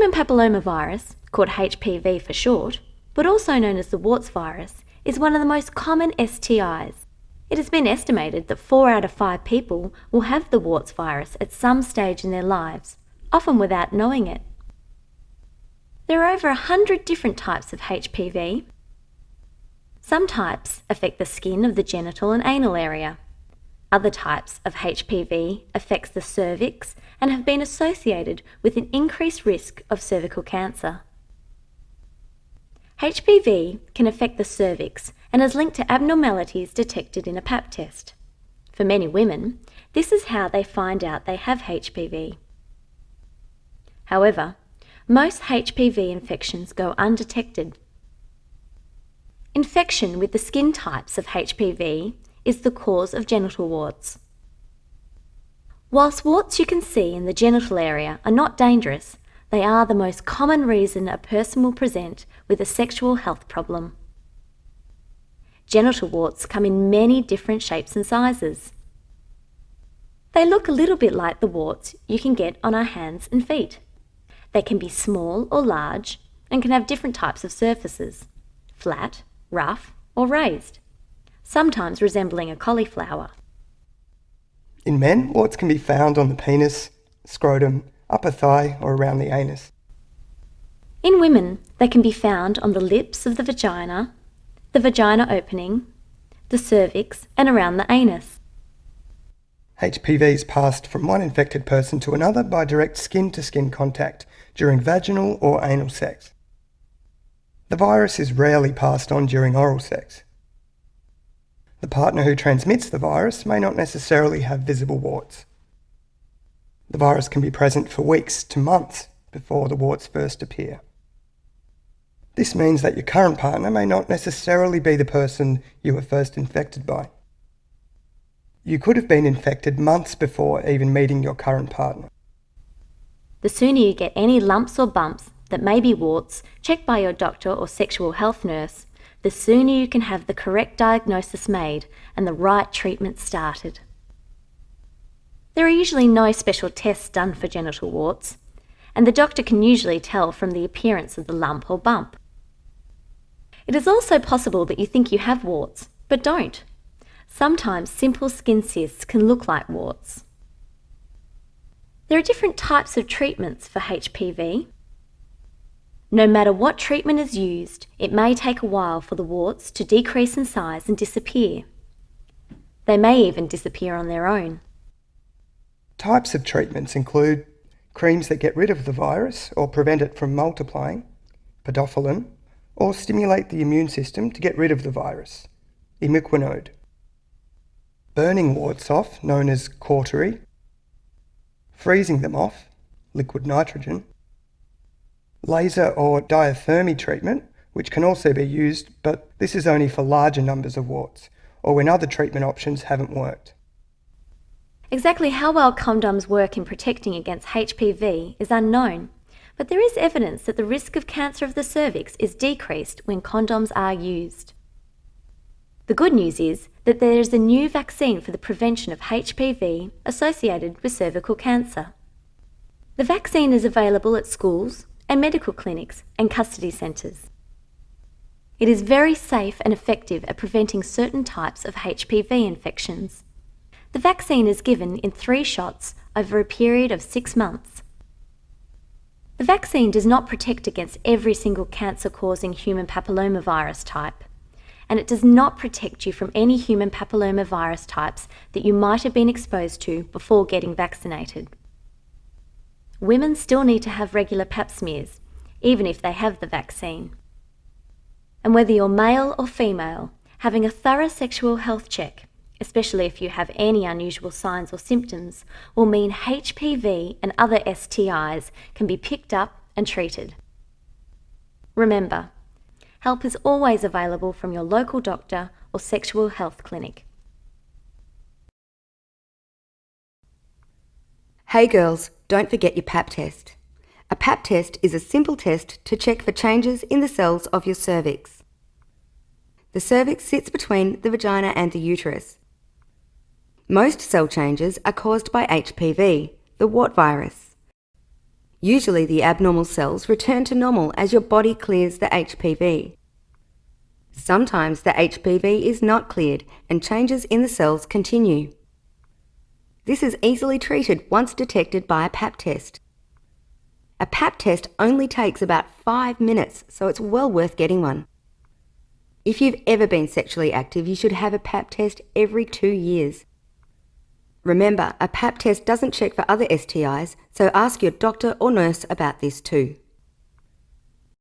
Human papillomavirus, called HPV for short, but also known as the warts virus, is one of the most common STIs. It has been estimated that 4 out of 5 people will have the warts virus at some stage in their lives, often without knowing it. There are over 100 different types of HPV. Some types affect the skin of the genital and anal area. Other types of HPV affect the cervix and have been associated with an increased risk of cervical cancer. HPV can affect the cervix and is linked to abnormalities detected in a Pap test. For many women, this is how they find out they have HPV. However, most HPV infections go undetected. Infection with the skin types of HPV is the cause of genital warts. Whilst warts you can see in the genital area are not dangerous, they are the most common reason a person will present with a sexual health problem. Genital warts come in many different shapes and sizes. They look a little bit like the warts you can get on our hands and feet. They can be small or large and can have different types of surfaces, flat, rough, or raised, sometimes resembling a cauliflower. In men, warts can be found on the penis, scrotum, upper thigh, or around the anus. In women, they can be found on the lips of the vagina opening, the cervix, and around the anus. HPV is passed from one infected person to another by direct skin-to-skin contact during vaginal or anal sex. The virus is rarely passed on during oral sex. The partner who transmits the virus may not necessarily have visible warts. The virus can be present for weeks to months before the warts first appear. This means that your current partner may not necessarily be the person you were first infected by. You could have been infected months before even meeting your current partner. The sooner you get any lumps or bumps that may be warts checked by your doctor or sexual health nurse, the sooner you can have the correct diagnosis made and the right treatment started. There are usually no special tests done for genital warts, and the doctor can usually tell from the appearance of the lump or bump. It is also possible that you think you have warts, but don't. Sometimes simple skin cysts can look like warts. There are different types of treatments for HPV. No matter what treatment is used, it may take a while for the warts to decrease in size and disappear. They may even disappear on their own. Types of treatments include creams that get rid of the virus or prevent it from multiplying, podophyllin, or stimulate the immune system to get rid of the virus, imiquinone. Burning warts off, known as cautery. Freezing them off, liquid nitrogen. Laser or diathermy treatment, which can also be used, but this is only for larger numbers of warts, or when other treatment options haven't worked. Exactly how well condoms work in protecting against HPV is unknown, but there is evidence that the risk of cancer of the cervix is decreased when condoms are used. The good news is that there is a new vaccine for the prevention of HPV associated with cervical cancer. The vaccine is available at schools and medical clinics and custody centres. It is very safe and effective at preventing certain types of HPV infections. The vaccine is given in 3 shots over a period of 6 months. The vaccine does not protect against every single cancer-causing human papillomavirus type, and it does not protect you from any human papillomavirus types that you might have been exposed to before getting vaccinated. Women still need to have regular pap smears, even if they have the vaccine. And whether you're male or female, having a thorough sexual health check, especially if you have any unusual signs or symptoms, will mean HPV and other STIs can be picked up and treated. Remember, help is always available from your local doctor or sexual health clinic. Hey girls, don't forget your Pap test. A Pap test is a simple test to check for changes in the cells of your cervix. The cervix sits between the vagina and the uterus. Most cell changes are caused by HPV, the wart virus. Usually the abnormal cells return to normal as your body clears the HPV. Sometimes the HPV is not cleared and changes in the cells continue. This is easily treated once detected by a Pap test. A Pap test only takes about 5 minutes, so it's well worth getting one. If you've ever been sexually active, you should have a Pap test every 2 years. Remember, a Pap test doesn't check for other STIs, so ask your doctor or nurse about this too.